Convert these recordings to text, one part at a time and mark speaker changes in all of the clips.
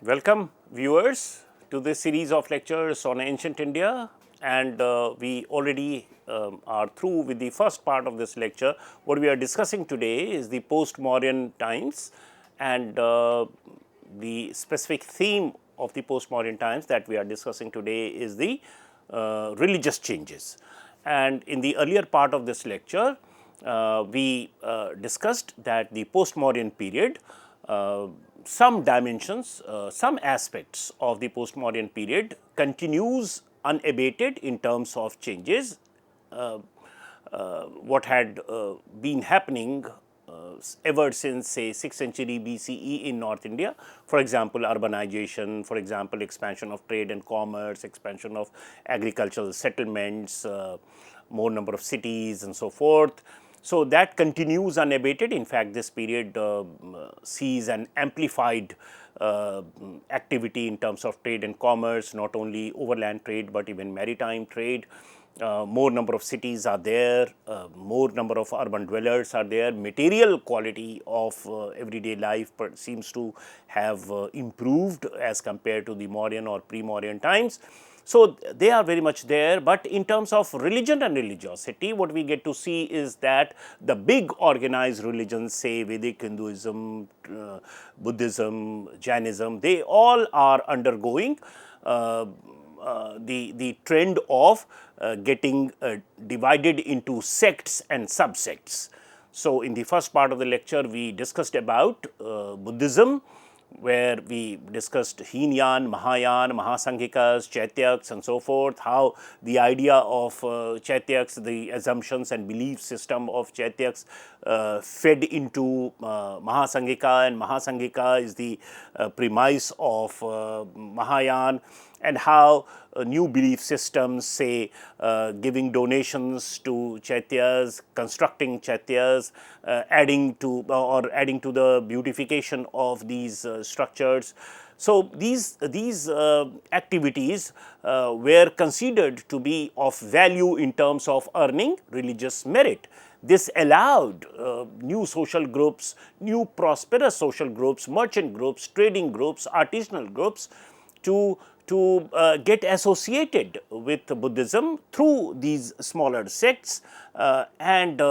Speaker 1: Welcome viewers to this series of lectures on ancient India, and we already are through with the first part of this lecture. What we are discussing today is the post Mauryan times, and the specific theme of the post Mauryan times that we are discussing today is the religious changes. And in the earlier part of this lecture, we discussed that the post Mauryan period, some dimensions, some aspects of the post Mauryan period continues unabated in terms of changes. What had been happening ever since say 6th century BCE in North India, for example, urbanization, for example, expansion of trade and commerce, expansion of agricultural settlements, more number of cities and so forth. So, that continues unabated. In fact, this period sees an amplified activity in terms of trade and commerce, not only overland trade, but even maritime trade. More number of cities are there, more number of urban dwellers are there, material quality of everyday life seems to have improved as compared to the Mauryan or pre-Mauryan times. So, they are very much there, but in terms of religion and religiosity, what we get to see is that the big organized religions, say Vedic Hinduism, Buddhism, Jainism, they all are undergoing the trend of getting divided into sects and subsects. So, in the first part of the lecture, we discussed about Buddhism, where we discussed Heenyan, Mahayana, Mahasanghikas, Chaityaks and so forth, how the idea of Chaityaks, the assumptions and belief system of Chaityaks fed into Mahasangika, and Mahasangika is the premise of Mahayana, and how new belief systems, say giving donations to Chaityas, constructing Chaityas, adding to the beautification of these structures. So, these activities were considered to be of value in terms of earning religious merit. This allowed new social groups, new prosperous social groups, merchant groups, trading groups, artisanal groups to get associated with Buddhism through these smaller sects, and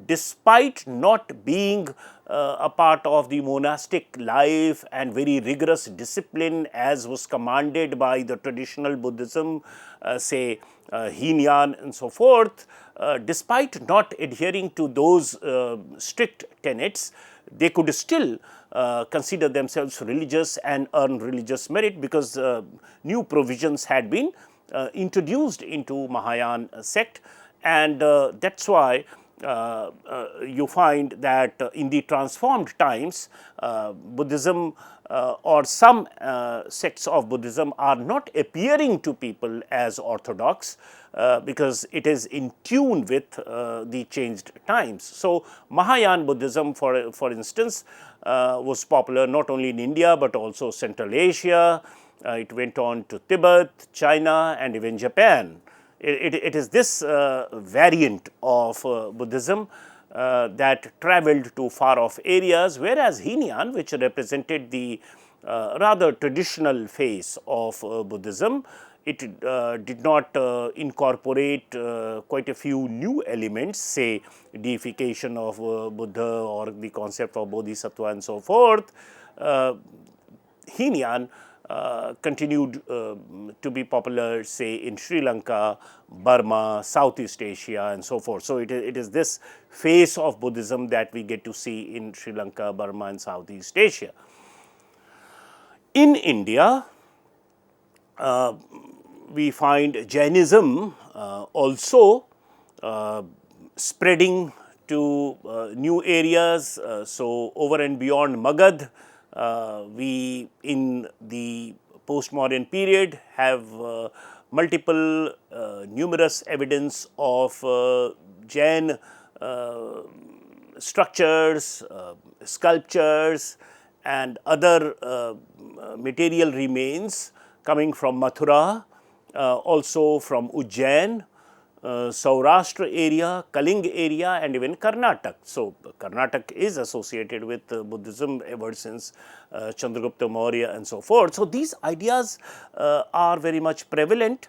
Speaker 1: despite not being a part of the monastic life and very rigorous discipline as was commanded by the traditional Buddhism, say Heenyan and so forth, despite not adhering to those strict tenets, they could still consider themselves religious and earn religious merit, because new provisions had been introduced into Mahayana sect, and that is why you find that in the transformed times, Buddhism or some sects of Buddhism are not appearing to people as orthodox, because it is in tune with the changed times. So, Mahayana Buddhism, for instance, was popular not only in India, but also Central Asia. It went on to Tibet, China and even Japan. It is this variant of Buddhism that travelled to far off areas, whereas Heenyan, which represented the rather traditional face of Buddhism, it did not incorporate quite a few new elements, say deification of Buddha or the concept of Bodhisattva and so forth. Heenyan continued to be popular, say in Sri Lanka, Burma, Southeast Asia and so forth. So, it is this face of Buddhism that we get to see in Sri Lanka, Burma and Southeast Asia. In India, we find Jainism also spreading to new areas. So, over and beyond Magad, we in the post Mauryan period have multiple numerous evidence of Jain structures, sculptures and other material remains coming from Mathura, also from Ujjain, Saurashtra area, Kaling area, and even Karnataka. So, Karnataka is associated with Buddhism ever since Chandragupta Maurya and so forth. So, these ideas are very much prevalent,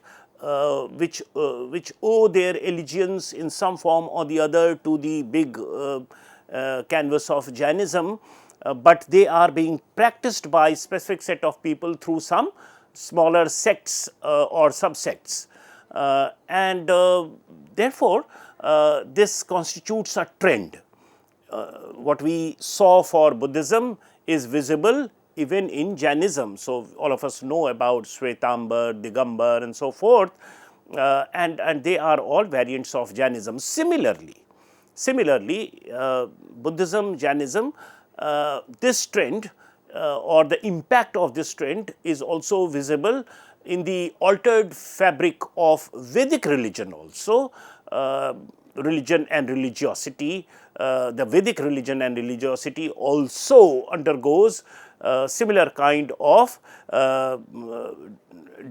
Speaker 1: which owe their allegiance in some form or the other to the big canvas of Jainism, but they are being practiced by specific set of people through some smaller sects or subsects. And therefore, this constitutes a trend. What we saw for Buddhism is visible even in Jainism. So, all of us know about Shwetambar, Digambar and so forth, and they are all variants of Jainism. Similarly, Buddhism, Jainism, this trend or the impact of this trend is also visible in the altered fabric of Vedic religion also. Religion and religiosity, the Vedic religion and religiosity also undergoes similar kind of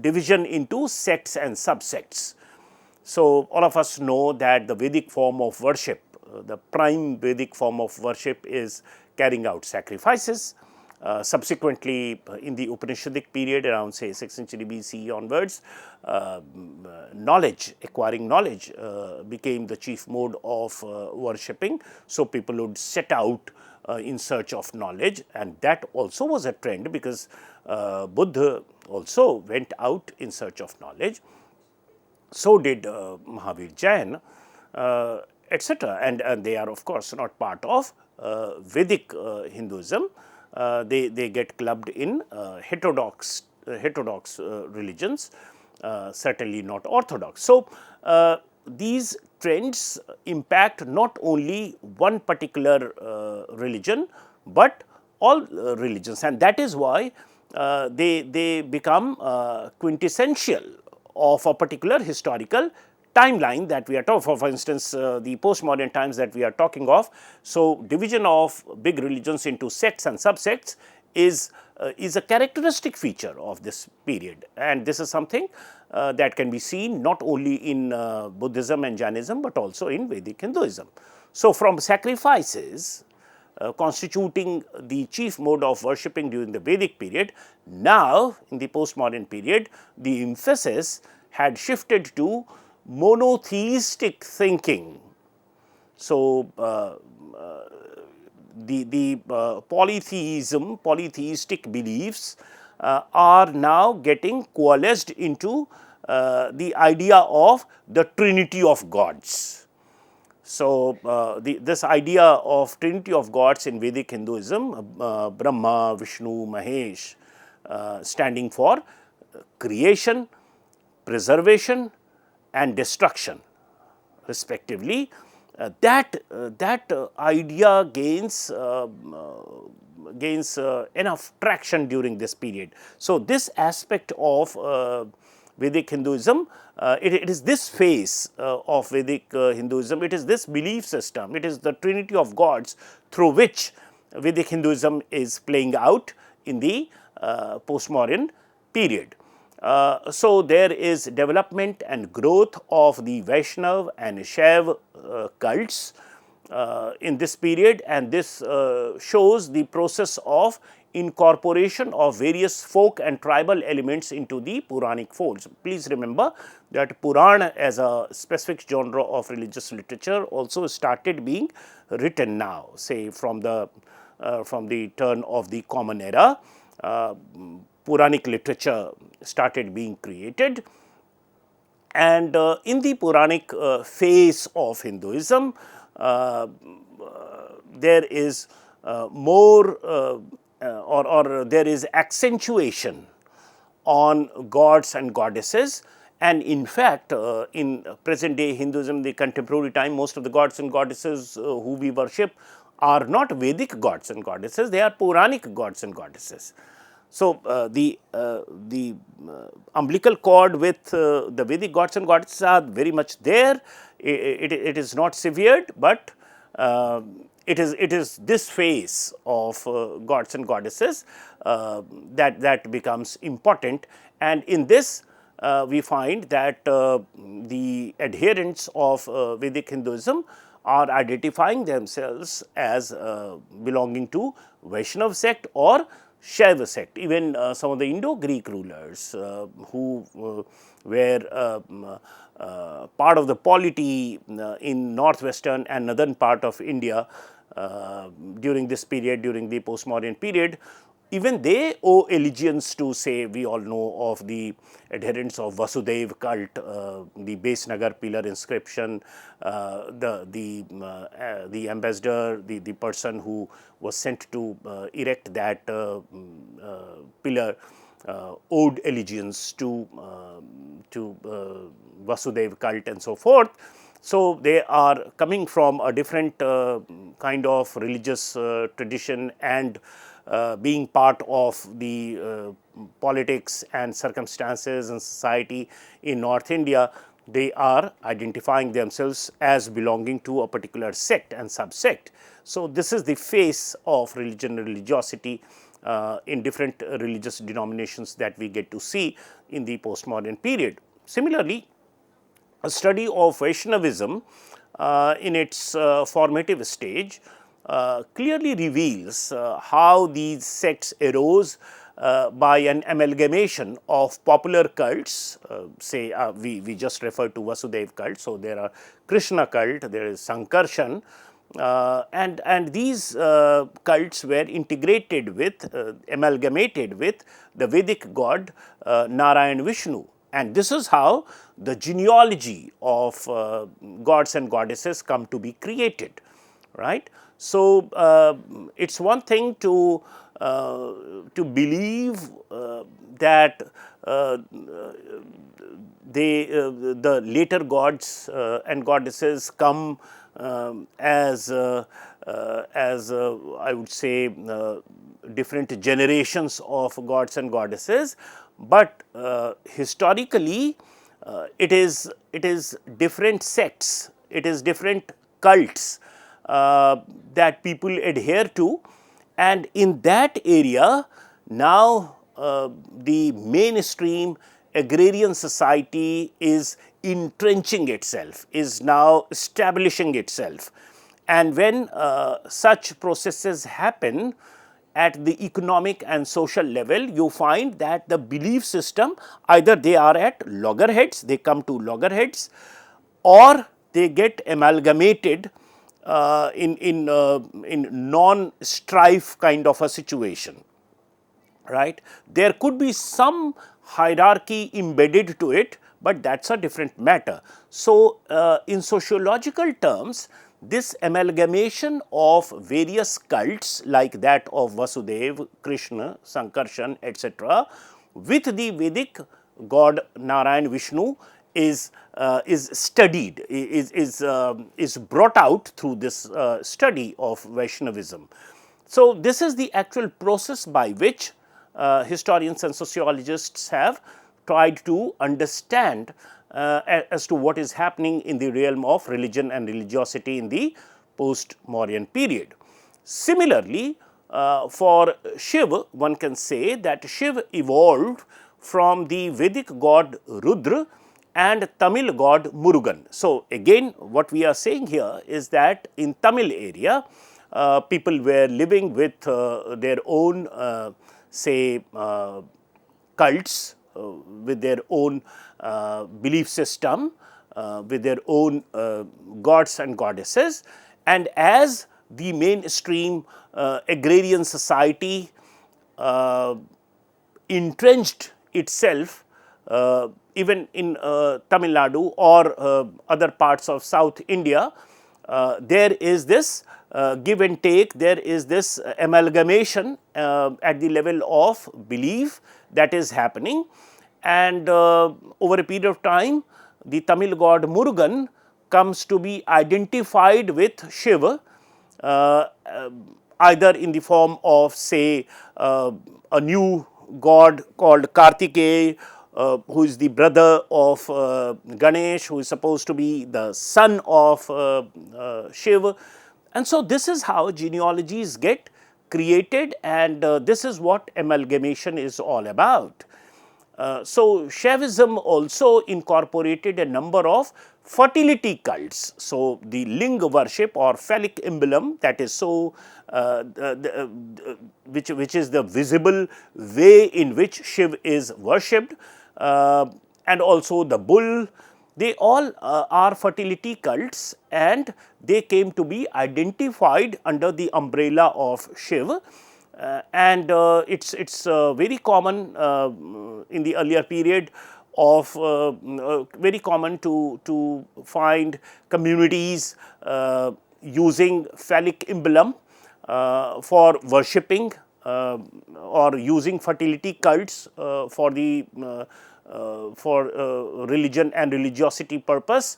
Speaker 1: division into sects and subsects. So, all of us know that the Vedic form of worship, the prime Vedic form of worship is carrying out sacrifices. Subsequently, in the Upanishadic period around say 6th century BC onwards, acquiring knowledge became the chief mode of worshipping. So, people would set out in search of knowledge, and that also was a trend because Buddha also went out in search of knowledge. So did Mahavir Jain, etc. And they are of course not part of Vedic Hinduism. They get clubbed in heterodox religions, certainly not orthodox. So, these trends impact not only one particular religion, but all religions, and that is why they become quintessential of a particular historical timeline that we are talking. For instance, the post-modern times that we are talking of. So, division of big religions into sects and subsects is a characteristic feature of this period, and this is something that can be seen not only in Buddhism and Jainism, but also in Vedic Hinduism. So, from sacrifices constituting the chief mode of worshipping during the Vedic period, now in the post-modern period, the emphasis had shifted to monotheistic thinking. So, the polytheistic beliefs are now getting coalesced into the idea of the Trinity of gods. So, this idea of Trinity of gods in Vedic Hinduism, Brahma, Vishnu, Mahesh, standing for creation, preservation and destruction respectively, that idea gains enough traction during this period. So, this aspect of Vedic Hinduism, it is this phase of Vedic Hinduism, it is this belief system, it is the Trinity of gods through which Vedic Hinduism is playing out in the post-Mauryan period. So, there is development and growth of the Vaishnav and Shaiv cults in this period, and this shows the process of incorporation of various folk and tribal elements into the Puranic folds. Please remember that Purana as a specific genre of religious literature also started being written now, say from the turn of the Common Era. Puranic literature started being created, and in the Puranic phase of Hinduism, there is more or there is accentuation on gods and goddesses, and in fact, in present day Hinduism, the contemporary time, most of the gods and goddesses who we worship are not Vedic gods and goddesses, they are Puranic gods and goddesses. So, the umbilical cord with the Vedic gods and goddesses are very much there. It is not severed, but it is this phase of gods and goddesses that becomes important, and in this we find that the adherents of Vedic Hinduism are identifying themselves as belonging to Vaishnav sect or Shaiva sect. Even some of the Indo-Greek rulers who were part of the polity in northwestern and northern part of India during this period, during the Post Mauryan period, even they owe allegiance to, say, we all know of the adherents of Vasudev cult, the base Nagar pillar inscription, the ambassador, the person who was sent to erect that pillar owed allegiance to Vasudev cult and so forth. So, they are coming from a different kind of religious tradition and being part of the politics and circumstances and society in North India. They are identifying themselves as belonging to a particular sect and subsect. So, this is the face of religion and religiosity in different religious denominations that we get to see in the post-modern period. Similarly, a study of Vaishnavism in its formative stage clearly reveals how these sects arose by an amalgamation of popular cults, say we just referred to Vasudev cult. So, there are Krishna cult, there is Sankarshan, and these cults were integrated with, amalgamated with the Vedic god Narayan Vishnu. And this is how the genealogy of gods and goddesses come to be created, right. So, it is one thing to believe that the later gods and goddesses come as I would say different generations of gods and goddesses, but historically it is different sects, it is different cults that people adhere to, and in that area now the mainstream agrarian society is entrenching itself, is now establishing itself. And when such processes happen at the economic and social level, you find that the belief system, either they are at loggerheads, they come to loggerheads, or they get amalgamated in non-strife kind of a situation, right. There could be some hierarchy embedded to it, but that is a different matter. So, in sociological terms, this amalgamation of various cults like that of Vasudev, Krishna, Sankarshan, etc., with the Vedic god Narayan Vishnu is studied, is brought out through this study of Vaishnavism. So, this is the actual process by which historians and sociologists have tried to understand as to what is happening in the realm of religion and religiosity in the post Mauryan period. Similarly, for Shiva, one can say that Shiva evolved from the Vedic god Rudra and Tamil god Murugan. So, again what we are saying here is that in Tamil area, people were living with their own say cults, with their own belief system, with their own gods and goddesses, and as the mainstream agrarian society entrenched itself even in Tamil Nadu or other parts of South India, there is this give and take, there is this amalgamation at the level of belief that is happening, and over a period of time the Tamil god Murugan comes to be identified with Shiva, either in the form of say a new god called Kartikeya, who is the brother of Ganesh, who is supposed to be the son of Shiva. And so, this is how genealogies get created, and this is what amalgamation is all about. So, Shaivism also incorporated a number of fertility cults. So, the linga worship or phallic emblem, that is so which is the visible way in which Shiv is worshipped, and also the bull, they all are fertility cults, and they came to be identified under the umbrella of Shiv. And it's very common in the earlier period of very common to find communities using phallic emblem for worshipping or using fertility cults for the religion and religiosity purpose,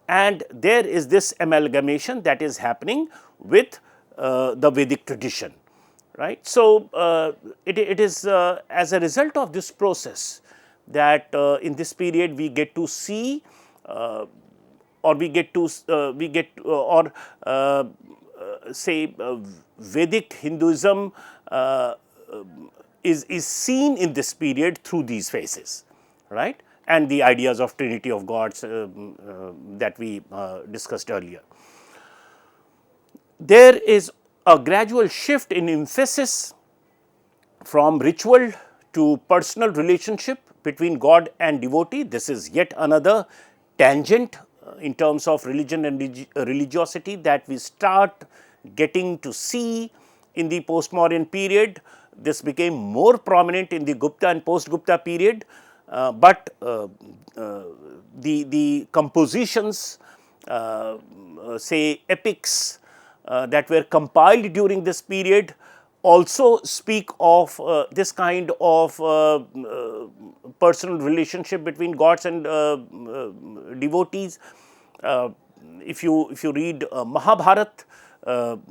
Speaker 1: and there is this amalgamation that is happening with the Vedic tradition, right. So, it is as a result of this process that in this period we get to see or we get to or say Vedic Hinduism is seen in this period through these phases, right, and the ideas of Trinity of Gods that we discussed earlier. There is a gradual shift in emphasis from ritual to personal relationship between God and devotee. This is yet another tangent in terms of religion and religiosity that we start getting to see in the post Mauryan period. This became more prominent in the Gupta and post Gupta period, but the compositions, say epics that were compiled during this period also speak of this kind of personal relationship between gods and devotees. If you read Mahabharat,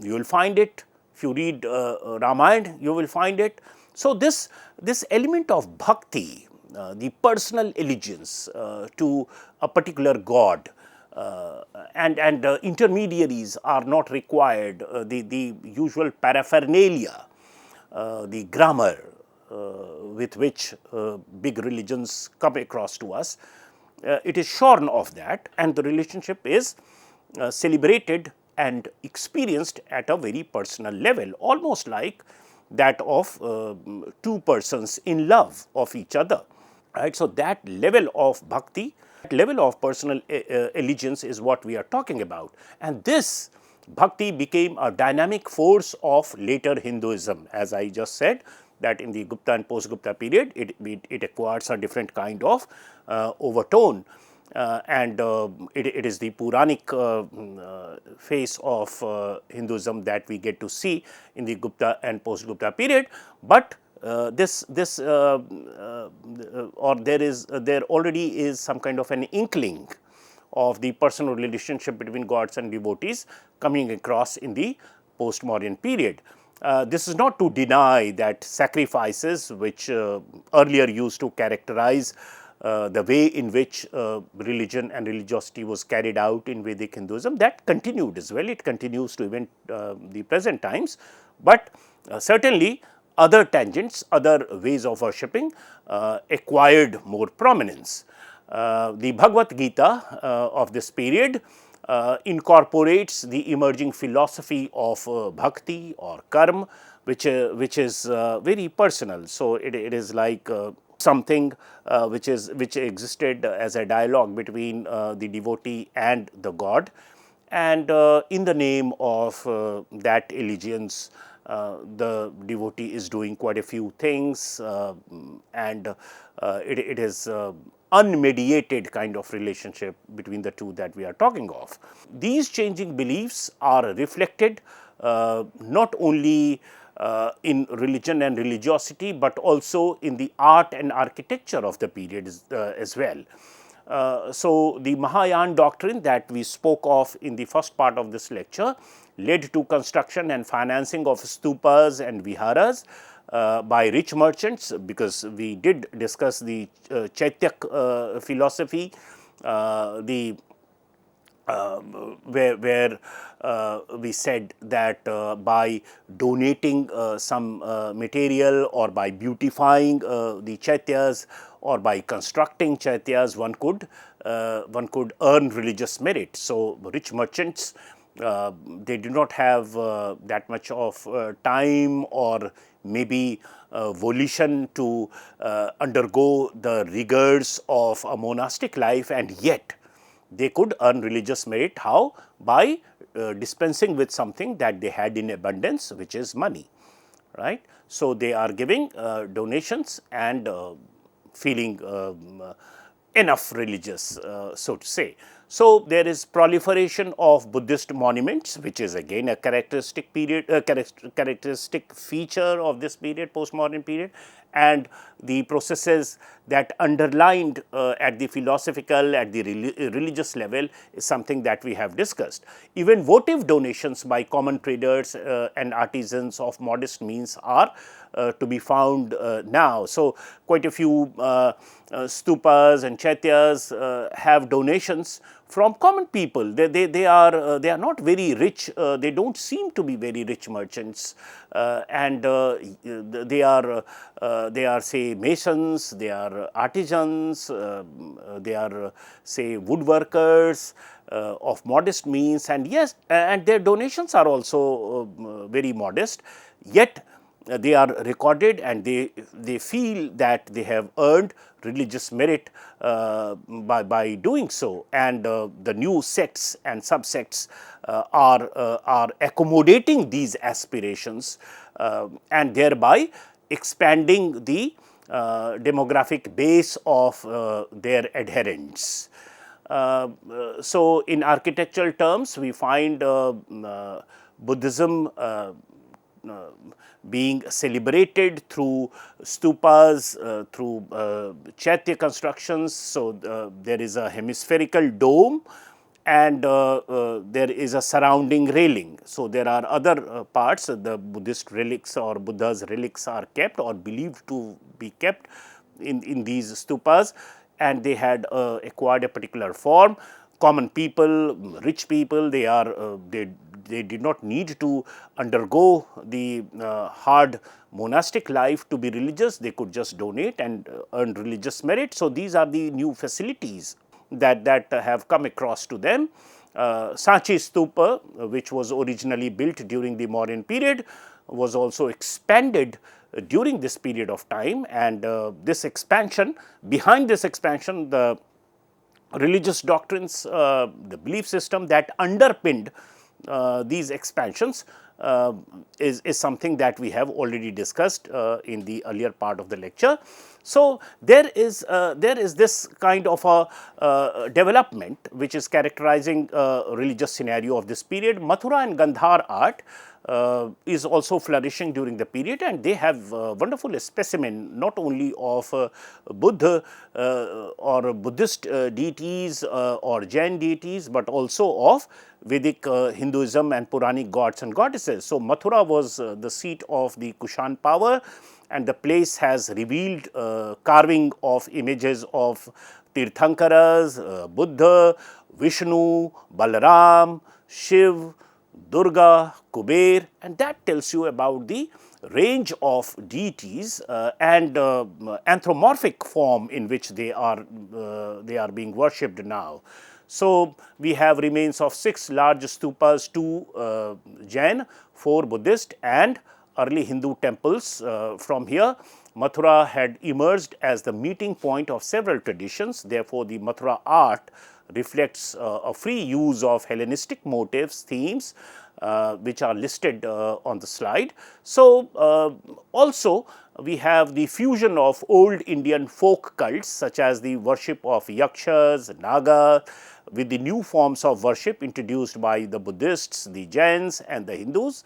Speaker 1: you will find it. If you read Ramayana, you will find it. So, this element of bhakti, the personal allegiance to a particular god, and intermediaries are not required, the usual paraphernalia, the grammar with which big religions come across to us, it is shorn of that, and the relationship is celebrated and experienced at a very personal level, almost like that of two persons in love of each other, right. So, that level of bhakti, level of personal allegiance is what we are talking about, and this bhakti became a dynamic force of later Hinduism. As I just said, that in the Gupta and post Gupta period it acquires a different kind of overtone, and it is the Puranic phase of Hinduism that we get to see in the Gupta and post Gupta period, but or there already is some kind of an inkling of the personal relationship between gods and devotees coming across in the post Mauryan period. This is not to deny that sacrifices which earlier used to characterize the way in which religion and religiosity was carried out in Vedic Hinduism, that continued as well. It continues to even the present times, but certainly other tangents, other ways of worshipping acquired more prominence. The Bhagavad Gita of this period incorporates the emerging philosophy of bhakti or karma, which is very personal. So, it is like something which existed as a dialogue between the devotee and the god, and in the name of that allegiance, the devotee is doing quite a few things, and it is unmediated kind of relationship between the two that we are talking of. These changing beliefs are reflected not only in religion and religiosity, but also in the art and architecture of the period as well. So, the Mahayana doctrine that we spoke of in the first part of this lecture led to construction and financing of stupas and viharas by rich merchants, because we did discuss the Chaityak philosophy, the where we said that by donating some material or by beautifying the chaityas or by constructing chaityas, one could earn religious merit. So rich merchants, they do not have that much of time or maybe volition to undergo the rigors of a monastic life, and yet they could earn religious merit. How? By dispensing with something that they had in abundance, which is money, right. So, they are giving donations and feeling enough religious, so to say. So, there is proliferation of Buddhist monuments, which is again a characteristic period, characteristic feature of this period, post-modern period, and the processes that underlined at the philosophical, at the religious level is something that we have discussed. Even votive donations by common traders and artisans of modest means are to be found now. So, quite a few stupas and chaityas have donations from common people. They are not very rich, they do not seem to be very rich merchants, and they are say masons, they are artisans, they are say woodworkers of modest means, and yes, and their donations are also very modest, yet they are recorded and they feel that they have earned religious merit by doing so, and the new sects and subsects are accommodating these aspirations and thereby expanding the demographic base of their adherents. So, in architectural terms, we find Buddhism being celebrated through stupas, through chaitya constructions. So, there is a hemispherical dome and there is a surrounding railing. So, there are other parts, the Buddhist relics or Buddha's relics are kept or believed to be kept in these stupas, and they had acquired a particular form. Common people, rich people, they did not need to undergo the hard monastic life to be religious. They could just donate and earn religious merit. So, these are the new facilities that have come across to them. Sanchi Stupa, which was originally built during the Mauryan period, was also expanded during this period of time, and this expansion, behind this expansion, the religious doctrines, the belief system that underpinned these expansions is something that we have already discussed in the earlier part of the lecture. So, there is this kind of a development which is characterizing religious scenario of this period. Mathura and Gandhar art is also flourishing during the period, and they have wonderful specimen not only of Buddha or Buddhist deities or Jain deities, but also of Vedic Hinduism and Puranic gods and goddesses. So, Mathura was the seat of the Kushan power, and the place has revealed carving of images of Tirthankaras, Buddha, Vishnu, Balaram, Shiv, Durga, Kuber, and that tells you about the range of deities and anthropomorphic form in which they are being worshipped now. So, we have remains of 6 large stupas, 2 Jain, 4 Buddhist, and early Hindu temples. From here, Mathura had emerged as the meeting point of several traditions. Therefore, the Mathura art reflects a free use of Hellenistic motifs, themes, which are listed on the slide. So, also we have the fusion of old Indian folk cults such as the worship of Yakshas, Naga, with the new forms of worship introduced by the Buddhists, the Jains and the Hindus,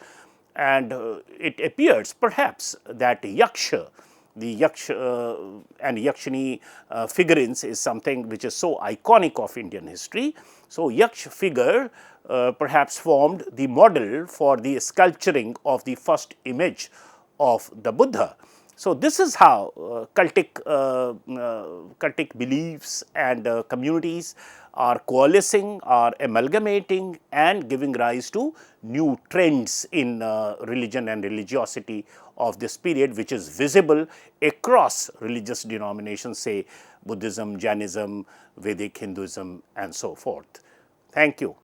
Speaker 1: and it appears perhaps that Yaksha, the Yaksha and Yakshini figurines is something which is so iconic of Indian history. So, Yaksh figure perhaps formed the model for the sculpturing of the first image of the Buddha. So, this is how cultic beliefs and communities are coalescing, are amalgamating and giving rise to new trends in religion and religiosity of this period, which is visible across religious denominations, say Buddhism, Jainism, Vedic Hinduism and so forth. Thank you.